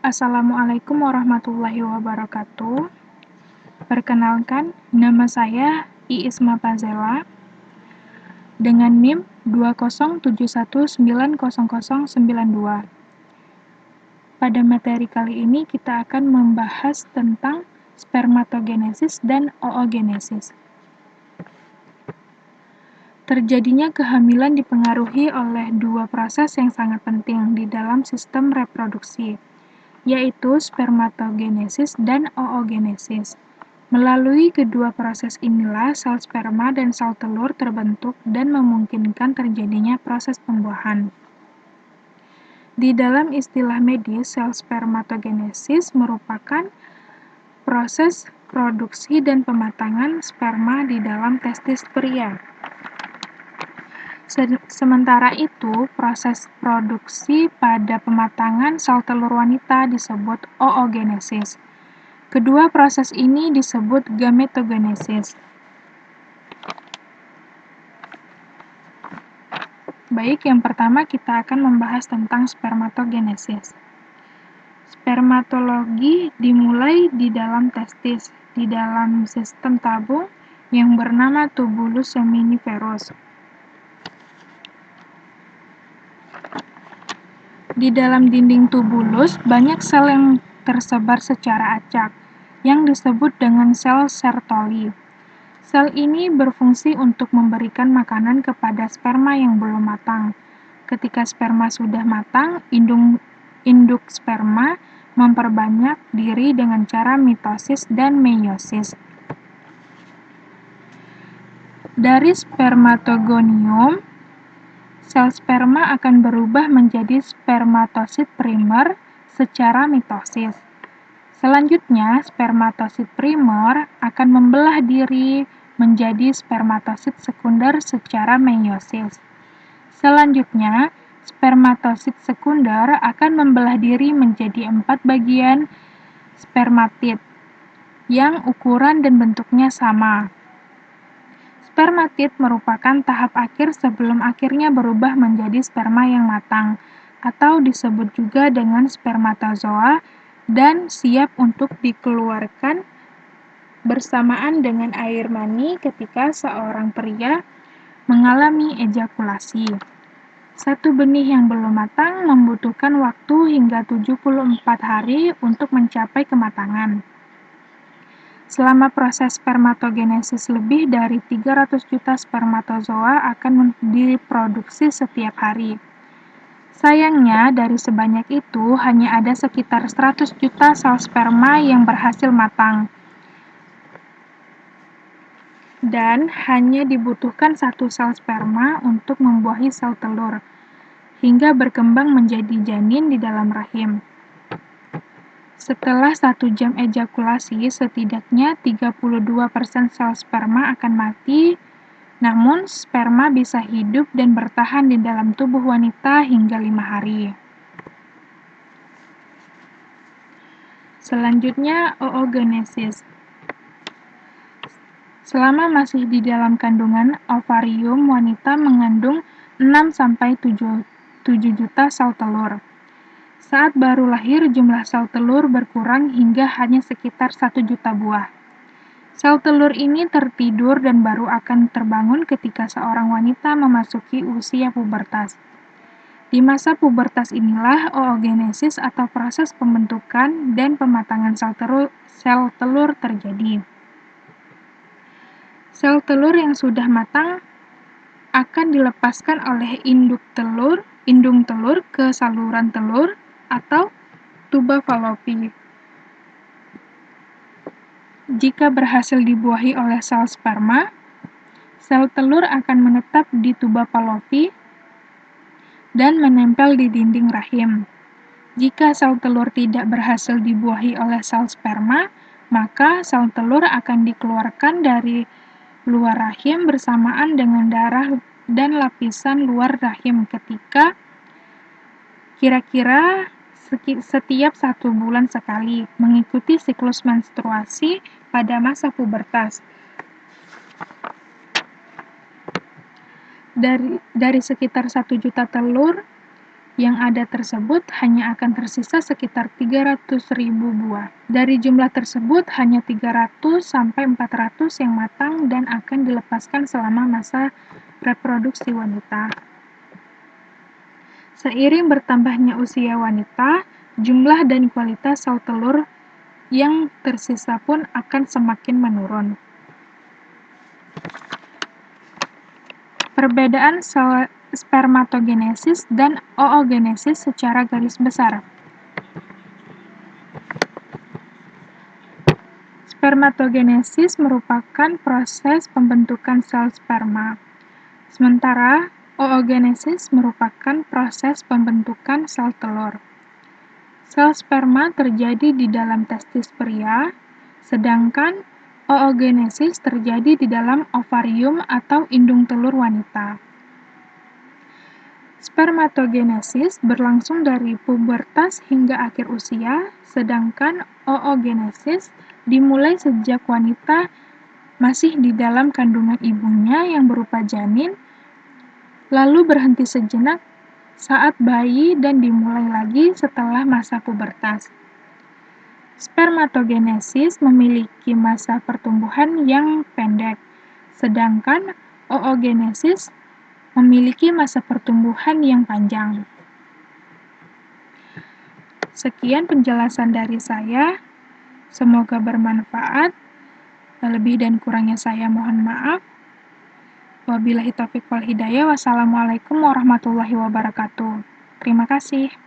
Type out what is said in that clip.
Assalamualaikum warahmatullahi wabarakatuh. Perkenalkan, nama saya Iis Mapazela dengan NIM 207190092. Pada materi kali ini kita akan membahas tentang spermatogenesis dan oogenesis. Terjadinya kehamilan dipengaruhi oleh dua proses yang sangat penting di dalam sistem reproduksi, yaitu spermatogenesis dan oogenesis. Melalui kedua proses inilah sel sperma dan sel telur terbentuk dan memungkinkan terjadinya proses pembuahan. Di dalam istilah medis, sel spermatogenesis merupakan proses produksi dan pematangan sperma di dalam testis pria. Sementara itu, proses produksi pada pematangan sel telur wanita disebut oogenesis. Kedua proses ini disebut gametogenesis. Baik, yang pertama kita akan membahas tentang spermatogenesis. Spermatologi dimulai di dalam testis, di dalam sistem tabung yang bernama tubulus seminiferus. Di dalam dinding tubulus, banyak sel yang tersebar secara acak, yang disebut dengan sel Sertoli. Sel ini berfungsi untuk memberikan makanan kepada sperma yang belum matang. Ketika sperma sudah matang, induk sperma memperbanyak diri dengan cara mitosis dan meiosis. Dari spermatogonium, sel sperma akan berubah menjadi spermatosit primer secara mitosis. Selanjutnya, spermatosit primer akan membelah diri menjadi spermatosit sekunder secara meiosis. Selanjutnya, spermatosit sekunder akan membelah diri menjadi 4 bagian spermatid yang ukuran dan bentuknya sama. Spermatid merupakan tahap akhir sebelum akhirnya berubah menjadi sperma yang matang, atau disebut juga dengan spermatozoa, dan siap untuk dikeluarkan bersamaan dengan air mani ketika seorang pria mengalami ejakulasi. Satu benih yang belum matang membutuhkan waktu hingga 74 hari untuk mencapai kematangan. Selama proses spermatogenesis, lebih dari 300 juta spermatozoa akan diproduksi setiap hari. Sayangnya, dari sebanyak itu, hanya ada sekitar 100 juta sel sperma yang berhasil matang. Dan hanya dibutuhkan satu sel sperma untuk membuahi sel telur, hingga berkembang menjadi janin di dalam rahim. Setelah 1 jam ejakulasi, setidaknya 32% sel sperma akan mati, namun sperma bisa hidup dan bertahan di dalam tubuh wanita hingga 5 hari. Selanjutnya, oogenesis. Selama masih di dalam kandungan, ovarium wanita mengandung 6-7 juta sel telur. Saat baru lahir, jumlah sel telur berkurang hingga hanya sekitar 1 juta buah. Sel telur ini tertidur dan baru akan terbangun ketika seorang wanita memasuki usia pubertas. Di masa pubertas inilah oogenesis atau proses pembentukan dan pematangan sel telur terjadi. Sel telur yang sudah matang akan dilepaskan oleh indung telur ke saluran telur atau tuba Fallopi. Jika berhasil dibuahi oleh sel sperma, sel telur akan menetap di tuba Fallopi dan menempel di dinding rahim. Jika sel telur tidak berhasil dibuahi oleh sel sperma, maka sel telur akan dikeluarkan dari luar rahim bersamaan dengan darah dan lapisan luar rahim ketika kira-kira setiap 1 bulan sekali, mengikuti siklus menstruasi pada masa pubertas. Dari sekitar 1 juta telur, yang ada tersebut hanya akan tersisa sekitar 300.000 buah. Dari jumlah tersebut, hanya 300-400 yang matang dan akan dilepaskan selama masa reproduksi wanita. Seiring bertambahnya usia wanita, jumlah dan kualitas sel telur yang tersisa pun akan semakin menurun. Perbedaan sel spermatogenesis dan oogenesis secara garis besar. Spermatogenesis merupakan proses pembentukan sel sperma, sementara oogenesis merupakan proses pembentukan sel telur. Sel sperma terjadi di dalam testis pria, sedangkan oogenesis terjadi di dalam ovarium atau indung telur wanita. Spermatogenesis berlangsung dari pubertas hingga akhir usia, sedangkan oogenesis dimulai sejak wanita masih di dalam kandungan ibunya yang berupa janin, lalu berhenti sejenak saat bayi dan dimulai lagi setelah masa pubertas. Spermatogenesis memiliki masa pertumbuhan yang pendek, sedangkan oogenesis memiliki masa pertumbuhan yang panjang. Sekian penjelasan dari saya, semoga bermanfaat. Lebih dan kurangnya saya mohon maaf. Wabillahi taufiq wal hidayah. Wassalamualaikum warahmatullahi wabarakatuh. Terima kasih.